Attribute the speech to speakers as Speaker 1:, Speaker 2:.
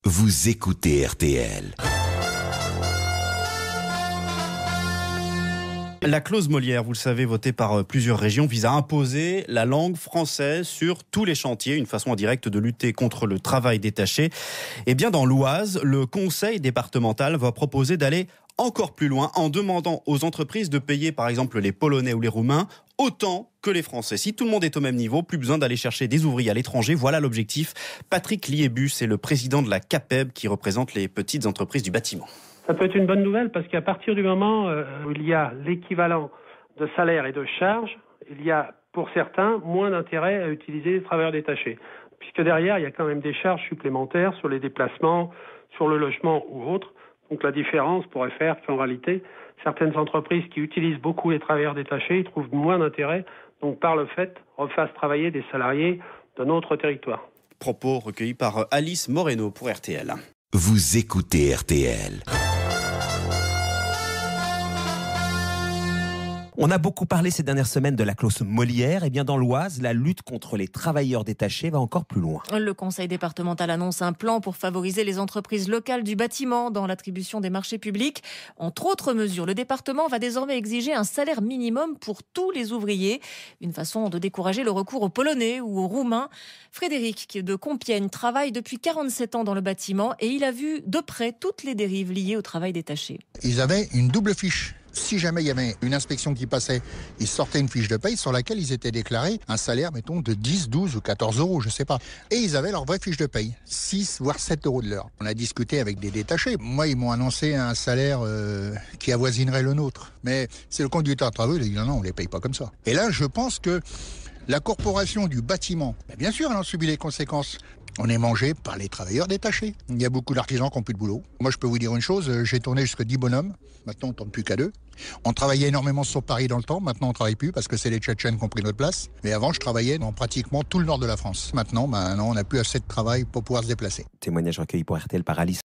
Speaker 1: Vous écoutez RTL.
Speaker 2: La clause Molière, vous le savez, votée par plusieurs régions, vise à imposer la langue française sur tous les chantiers, une façon indirecte de lutter contre le travail détaché. Et bien dans l'Oise, le conseil départemental va proposer d'aller encore plus loin en demandant aux entreprises de payer par exemple les Polonais ou les Roumains autant que les Français. Si tout le monde est au même niveau, plus besoin d'aller chercher des ouvriers à l'étranger. Voilà l'objectif. Patrick Liébus est le président de la CAPEB qui représente les petites entreprises du bâtiment.
Speaker 3: Ça peut être une bonne nouvelle parce qu'à partir du moment où il y a l'équivalent de salaire et de charges, il y a pour certains moins d'intérêt à utiliser les travailleurs détachés. Puisque derrière, il y a quand même des charges supplémentaires sur les déplacements, sur le logement ou autre. Donc la différence pourrait faire qu'en réalité, certaines entreprises qui utilisent beaucoup les travailleurs détachés, ils trouvent moins d'intérêt, donc par le fait, refassent travailler des salariés d'un autre territoire.
Speaker 2: Propos recueillis par Alice Moreno pour RTL.
Speaker 1: Vous écoutez RTL.
Speaker 4: On a beaucoup parlé ces dernières semaines de la clause Molière. Et bien dans l'Oise, la lutte contre les travailleurs détachés va encore plus loin.
Speaker 5: Le conseil départemental annonce un plan pour favoriser les entreprises locales du bâtiment dans l'attribution des marchés publics. Entre autres mesures, le département va désormais exiger un salaire minimum pour tous les ouvriers. Une façon de décourager le recours aux Polonais ou aux Roumains. Frédéric de Compiègne travaille depuis 47 ans dans le bâtiment et il a vu de près toutes les dérives liées au travail détaché.
Speaker 6: Ils avaient une double fiche. Si jamais il y avait une inspection qui passait, ils sortaient une fiche de paye sur laquelle ils étaient déclarés un salaire, mettons, de 10, 12 ou 14 euros, je sais pas. Et ils avaient leur vraie fiche de paye, 6 voire 7 euros de l'heure. On a discuté avec des détachés. Moi, ils m'ont annoncé un salaire qui avoisinerait le nôtre. Mais c'est le conducteur de travaux, il a dit non, on les paye pas comme ça. Et là, je pense que la corporation du bâtiment, bien sûr, elle en subit les conséquences. On est mangé par les travailleurs détachés. Il y a beaucoup d'artisans qui n'ont plus de boulot. Moi, je peux vous dire une chose, j'ai tourné jusqu'à 10 bonhommes. Maintenant, on ne tourne plus qu'à 2. On travaillait énormément sur Paris dans le temps. Maintenant, on ne travaille plus parce que c'est les Tchétchènes qui ont pris notre place. Mais avant, je travaillais dans pratiquement tout le nord de la France. Maintenant, non, on n'a plus assez de travail pour pouvoir se déplacer.
Speaker 4: Témoignage recueilli pour RTL par Alice.